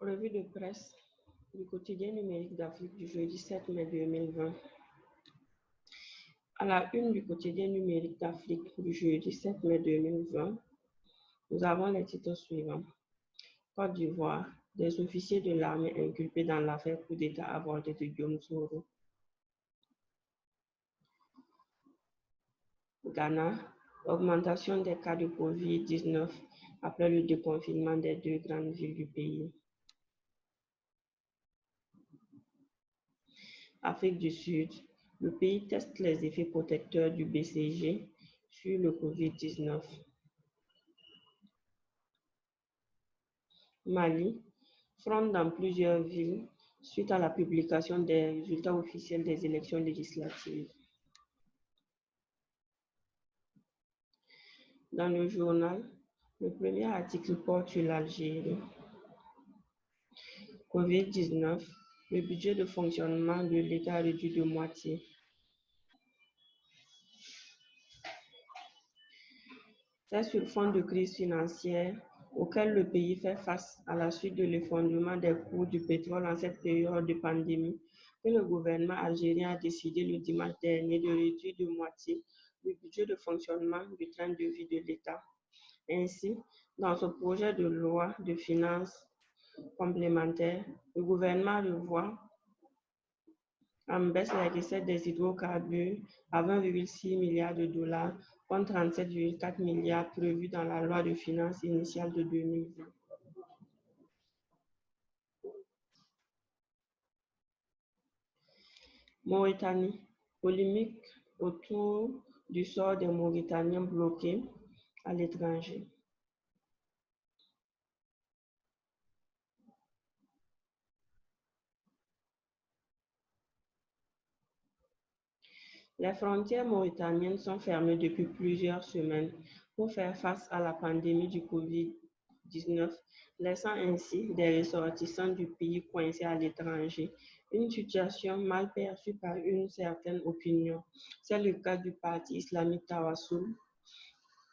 Revue de presse du quotidien numérique d'Afrique du jeudi 7 mai 2020. À la une du quotidien numérique d'Afrique du jeudi 7 mai 2020, nous avons les titres suivants. Côte d'Ivoire, des officiers de l'armée inculpés dans l'affaire coup d'État avorté de Guillaume Soro. Ghana, augmentation des cas de Covid-19 après le déconfinement des deux grandes villes du pays. Afrique du Sud, le pays teste les effets protecteurs du BCG sur le Covid-19. Mali, fronde dans plusieurs villes suite à la publication des résultats officiels des élections législatives. Dans le journal, le premier article porte sur l'Algérie. Covid-19, le budget de fonctionnement de l'État réduit de moitié. C'est sur fond de crise financière auquel le pays fait face à la suite de l'effondrement des cours du pétrole en cette période de pandémie que le gouvernement algérien a décidé le dimanche dernier de réduire de moitié le budget de fonctionnement du train de vie de l'État. Ainsi, dans ce projet de loi de finances complémentaire, le gouvernement revoit en baisse les recettes des hydrocarbures à 20,6 milliards de dollars contre 37,4 milliards prévus dans la loi de finances initiale de 2020. Mauritanie, polémique autour du sort des Mauritaniens bloqués à l'étranger. Les frontières mauritaniennes sont fermées depuis plusieurs semaines pour faire face à la pandémie du Covid-19, laissant ainsi des ressortissants du pays coincés à l'étranger, une situation mal perçue par une certaine opinion. C'est le cas du parti islamique Tawassoul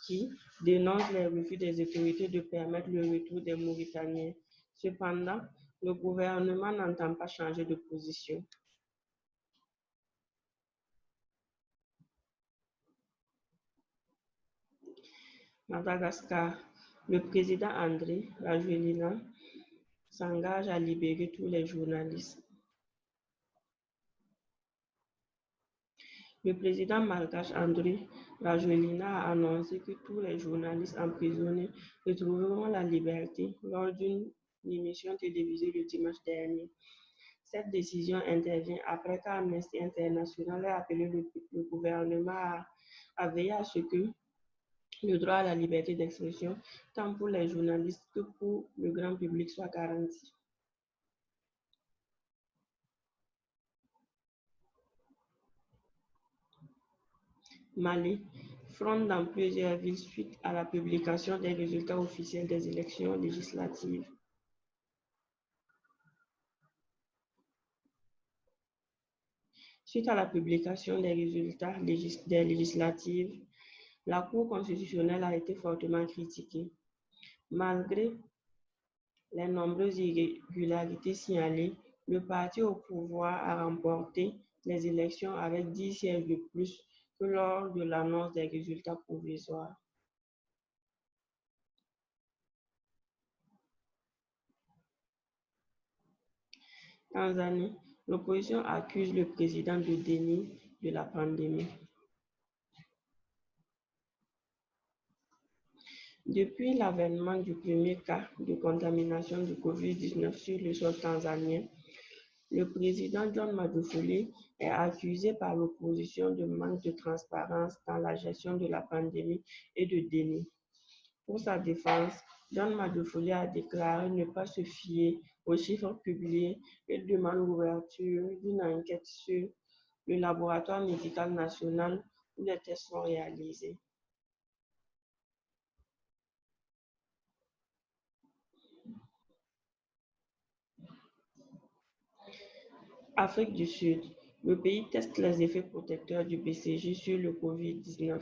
qui dénonce les refus des autorités de permettre le retour des Mauritaniens. Cependant, le gouvernement n'entend pas changer de position. Madagascar, le président Andry Rajoelina s'engage à libérer tous les journalistes. Le président malgache Andry Rajoelina a annoncé que tous les journalistes emprisonnés retrouveront la liberté lors d'une émission télévisée le dimanche dernier. Cette décision intervient après qu'Amnesty International ait appelé le gouvernement à veiller à ce que le droit à la liberté d'expression, tant pour les journalistes que pour le grand public, soit garanti. Mali, fronde dans plusieurs villes suite à la publication des résultats officiels des élections législatives. Suite à la publication des résultats des législatives, la Cour constitutionnelle a été fortement critiquée. Malgré les nombreuses irrégularités signalées, le parti au pouvoir a remporté les élections avec 10 sièges de plus que lors de l'annonce des résultats provisoires. Tanzanie, l'opposition accuse le président de déni de la pandémie. Depuis l'avènement du premier cas de contamination du Covid-19 sur le sol tanzanien, le président John Magufuli est accusé par l'opposition de manque de transparence dans la gestion de la pandémie et de déni. Pour sa défense, John Magufuli a déclaré ne pas se fier aux chiffres publiés et demande l'ouverture d'une enquête sur le laboratoire médical national où les tests sont réalisés. Afrique du Sud, le pays teste les effets protecteurs du BCG sur le Covid-19.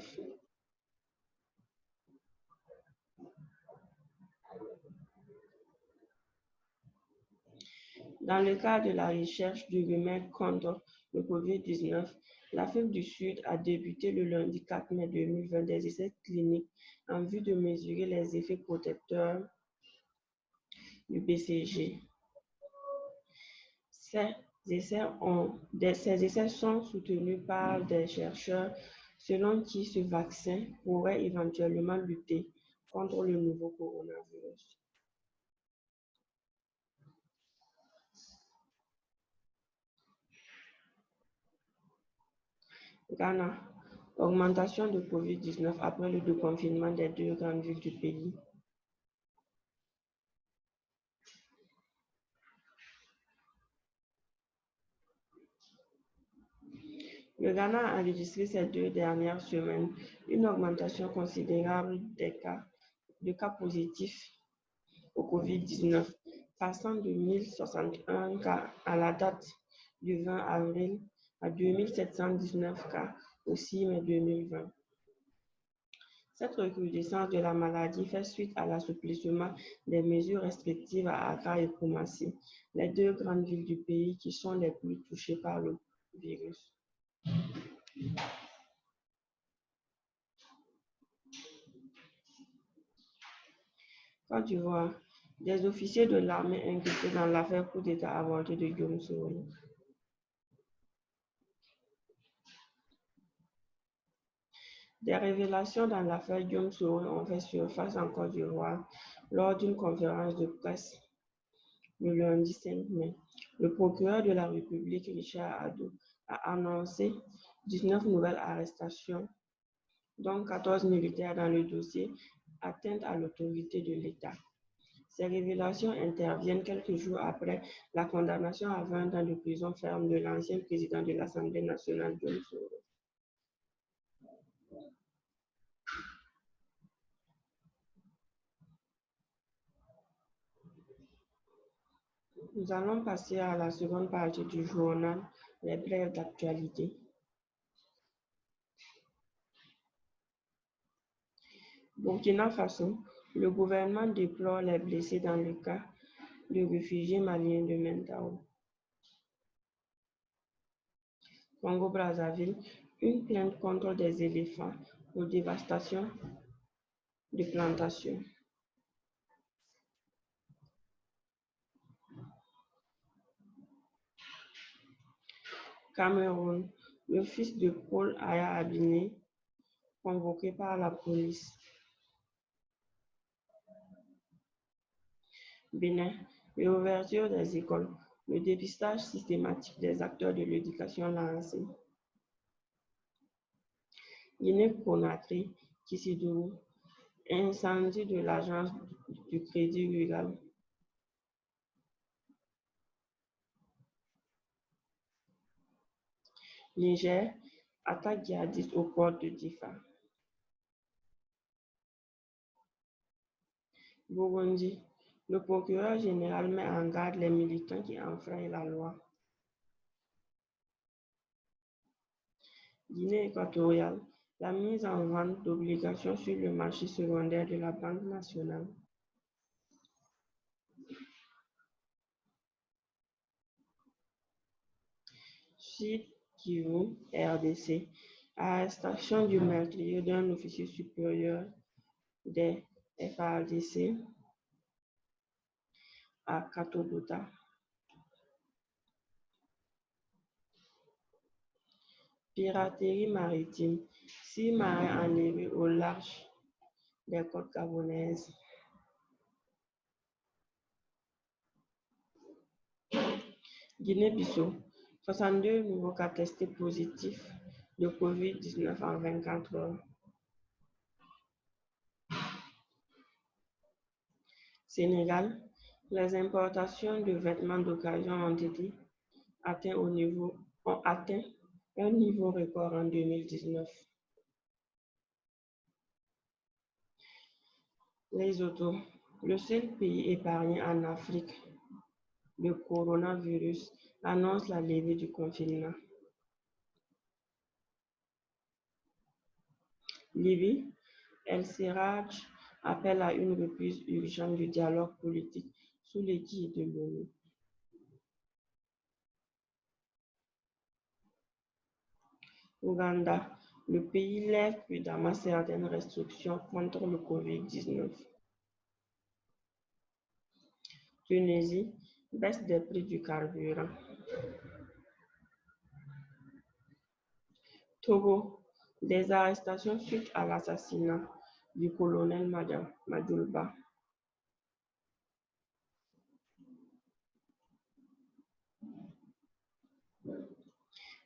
Dans le cadre de la recherche du remède contre le COVID-19, l'Afrique du Sud a débuté le lundi 4 mai 2020 des essais cliniques en vue de mesurer les effets protecteurs du BCG. Ces essais sont soutenus par des chercheurs selon qui ce vaccin pourrait éventuellement lutter contre le nouveau coronavirus. Ghana, augmentation de COVID-19 après le déconfinement des deux grandes villes du pays. Le Ghana a enregistré ces 2 dernières semaines une augmentation considérable de cas positifs au COVID-19, passant de 1061 cas à la date du 20 avril à 2719 cas au 6 mai 2020. Cette recrudescence de la maladie fait suite à l'assouplissement des mesures restrictives à Accra et Kumasi, les 2 grandes villes du pays qui sont les plus touchées par le virus. Côte d'Ivoire, des officiers de l'armée inquiétés dans l'affaire coup d'État avorté de Guillaume Soro. Des révélations dans l'affaire Guillaume Soro ont fait surface en Côte d'Ivoire lors d'une conférence de presse le lundi 5 mai. Le procureur de la République, Richard Ado, a annoncé 19 nouvelles arrestations, dont 14 militaires dans le dossier atteinte à l'autorité de l'État. Ces révélations interviennent quelques jours après la condamnation à 20 ans de prison ferme de l'ancien président de l'Assemblée nationale, Guillaume Soro. Nous allons passer à la seconde partie du journal, les brèves d'actualité. Burkina Faso, le gouvernement déplore les blessés dans le cas de réfugiés maliens de Mentao. Congo-Brazzaville, une plainte contre des éléphants pour dévastation de plantations. Cameroun, le fils de Paul Aya Abiné, convoqué par la police. Bénin, réouverture des écoles, le dépistage systématique des acteurs de l'éducation lancé. Guinée-Conakry, Kissidougou, incendie de l'agence du Crédit Rural. Niger, attaque djihadiste aux portes de Difa. Burundi, le procureur général met en garde les militants qui enfreignent la loi. Guinée équatoriale, la mise en vente d'obligations sur le marché secondaire de la Banque nationale. Sud Kivu, RDC, arrestation du meurtrier d'un officier supérieur des FARDC à Katogota. Piraterie maritime, 6 marins enlevés au large des côtes gabonaises. Guinée-Bissau, 62 nouveaux cas testés positifs de COVID-19 en 24 heures. Sénégal, les importations de vêtements d'occasion ont atteint un niveau record en 2019. Lesotho, le seul pays épargné en Afrique du coronavirus, annonce la levée du confinement. Libye, El-Serraj appelle à une reprise urgente du dialogue politique sous l'égide de l'ONU. Ouganda, le pays lève prudemment certaines restrictions contre le Covid-19. Tunisie, baisse des prix du carburant. Togo, des arrestations suite à l'assassinat du colonel Madjoulba.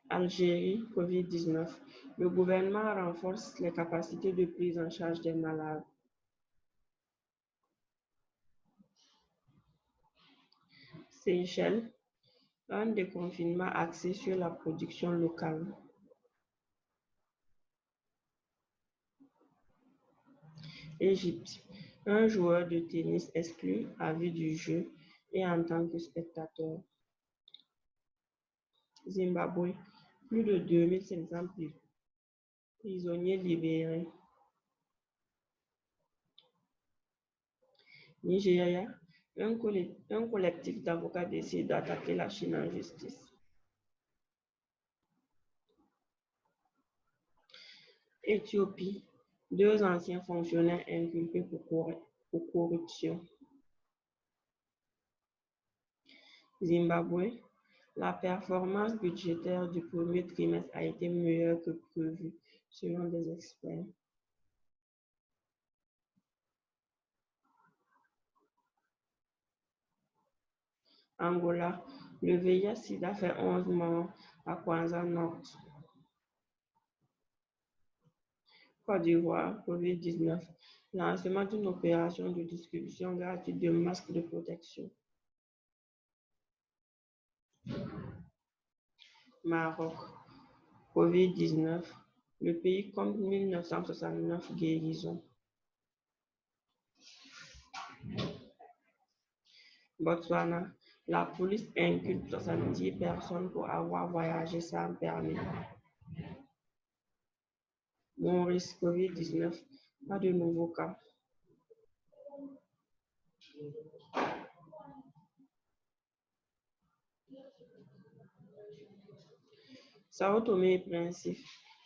Algérie, Covid-19. Le gouvernement renforce les capacités de prise en charge des malades. Seychelles, un déconfinement axé sur la production locale. Égypte, un joueur de tennis exclu à vue du jeu et en tant que spectateur. Zimbabwe, plus de 2500 prisonniers libérés. Nigeria, un collectif d'avocats décide d'attaquer la Chine en justice. Éthiopie, deux anciens fonctionnaires inculpés pour corruption. Zimbabwe, la performance budgétaire du premier trimestre a été meilleure que prévu, selon des experts. Angola, le VIH-Sida fait 11 morts à KwaZulu-Nord. Côte d'Ivoire, Covid-19, lancement d'une opération de distribution gratuite de masques de protection. Maroc, Covid-19, le pays compte 1969 guérisons. Botswana, la police inculpe 70 personnes pour avoir voyagé sans permis. Maurice, Covid-19, pas de nouveaux cas. Sao Tomé et Principe,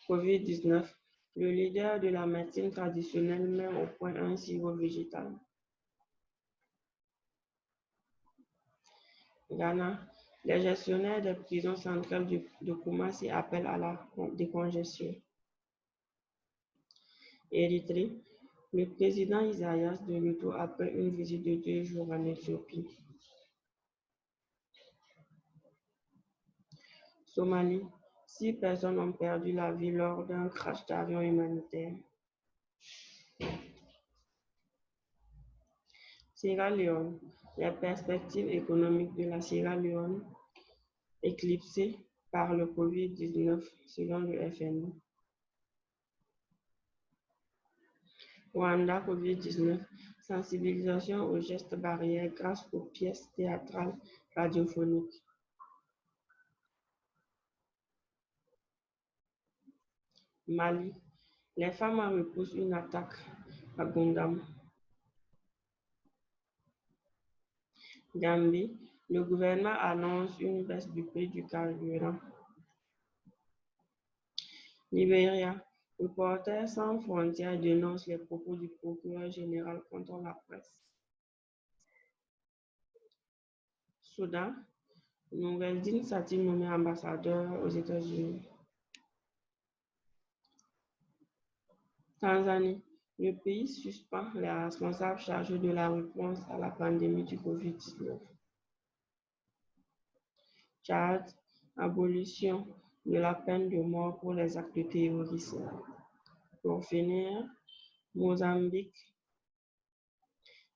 Covid-19, le leader de la médecine traditionnelle met au point un sirop végétal. Ghana, les gestionnaires des prisons centrales de Kumasi appellent à la décongestion. Érythrée, le président Isaias de retour après une visite de 2 jours en Éthiopie. Somalie, 6 personnes ont perdu la vie lors d'un crash d'avion humanitaire. Sierra Leone, les perspectives économiques de la Sierra Leone éclipsées par le Covid-19 selon le FMI. Rwanda, Covid-19, sensibilisation aux gestes barrières grâce aux pièces théâtrales radiophoniques. Mali, les femmes repoussent une attaque à Gundam. Gambie, le gouvernement annonce une baisse du prix du carburant. Libéria, Reporters sans frontières dénonce les propos du procureur général contre la presse. Soudan, Noureddin Sati nommé ambassadeur aux États-Unis. Tanzanie, le pays suspend les responsables chargés de la réponse à la pandémie du Covid-19. Tchad, abolition de la peine de mort pour les actes de terrorisme. Pour finir, Mozambique.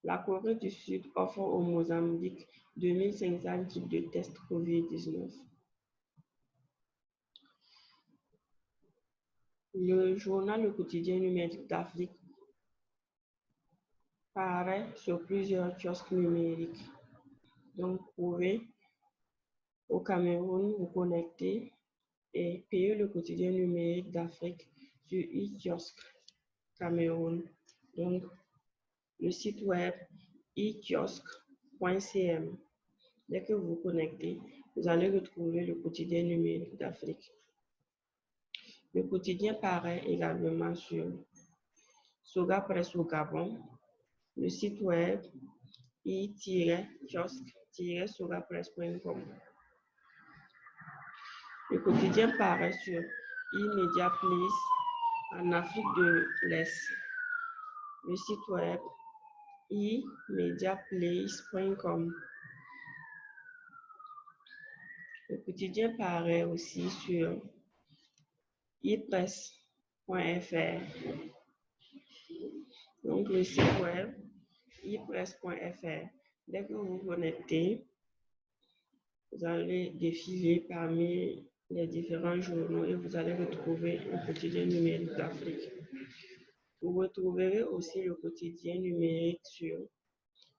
La Corée du Sud offre au Mozambique 2500 kits de tests Covid-19. Le journal Le Quotidien numérique d'Afrique paraît sur plusieurs kiosques numériques. Donc, vous pouvez au Cameroun vous connecter et payer le quotidien numérique d'Afrique sur e-kiosque Cameroun. Donc, le site web e-kiosque.cm. Dès que vous vous connectez, vous allez retrouver le quotidien numérique d'Afrique. Le quotidien paraît également sur Soga Presse au Gabon, le site web i-kiosque-sogapresse.com. Le quotidien paraît sur e-Media Place en Afrique de l'Est, le site web e-mediaplace.com. Le quotidien paraît aussi sur ipresse.fr. Donc le site web ipresse.fr. Dès que vous vous connectez, vous allez défiler parmi les différents journaux et vous allez retrouver le quotidien numérique d'Afrique. Vous retrouverez aussi le quotidien numérique sur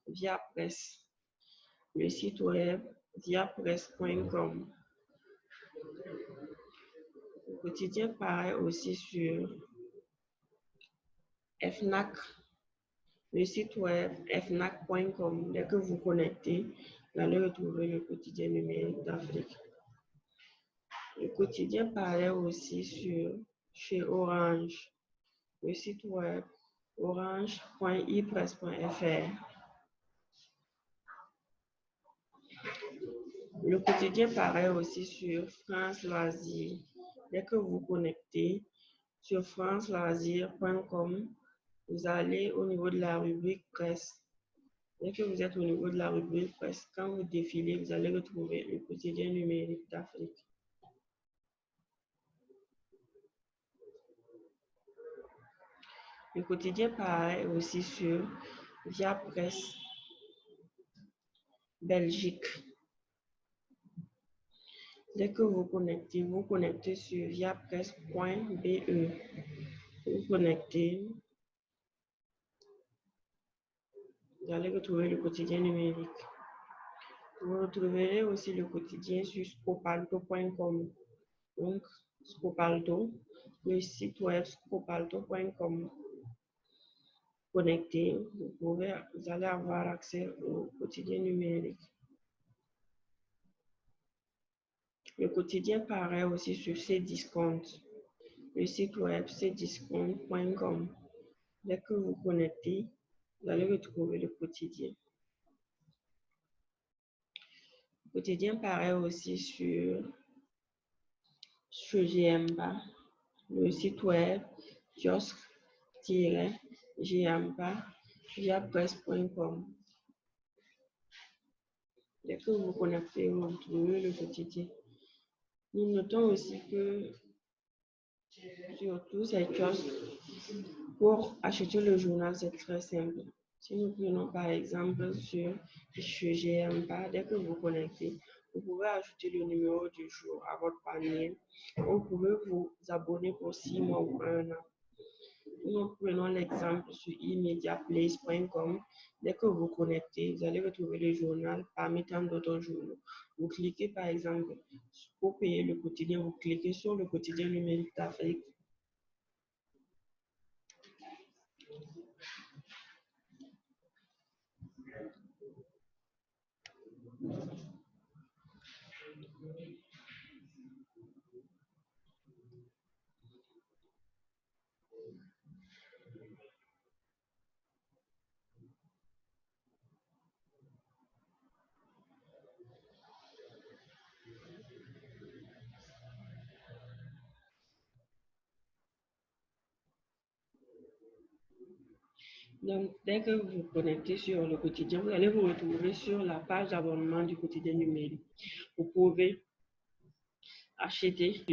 Via Presse, le site web viapresse.com. Le quotidien paraît aussi sur FNAC, le site web fnac.com. Dès que vous connectez, vous allez retrouver le quotidien numérique d'Afrique. Le quotidien paraît aussi chez Orange, le site web orange.ipresse.fr. Le quotidien paraît aussi sur France Loisirs. Dès que vous connectez sur franceloisirs.com, vous allez au niveau de la rubrique presse. Dès que vous êtes au niveau de la rubrique presse, quand vous défilez, vous allez retrouver le quotidien numérique d'Afrique. Le quotidien paraît aussi sur Via Presse Belgique. Dès que vous connectez sur viapresse.be. Vous connectez, vous allez retrouver le quotidien numérique. Vous retrouverez aussi le quotidien sur scopalto.com. Donc, Scopalto, le site web scopalto.com. Connecté, vous allez avoir accès au quotidien numérique. Le quotidien paraît aussi sur Cdiscount, le site web cdiscount.com. Dès que vous connectez, vous allez retrouver le quotidien. Le quotidien paraît aussi sur GMBA, le site web kiosque-gmba-viapresse.com. Dès que vous connectez, vous retrouvez le quotidien. Nous notons aussi que sur tous ces kiosques, pour acheter le journal, c'est très simple. Si nous prenons par exemple sur GMBA, dès que vous connectez, vous pouvez ajouter le numéro du jour à votre panier. Vous pouvez vous abonner pour 6 mois ou 1 an. Nous prenons l'exemple sur e-mediaplace.com. Dès que vous connectez, vous allez retrouver le journal parmi tant d'autres journaux. Vous cliquez par exemple pour payer le quotidien, vous cliquez sur le quotidien numérique d'Afrique. Donc, dès que vous vous connectez sur le quotidien, vous allez vous retrouver sur la page d'abonnement du quotidien numérique. Vous pouvez acheter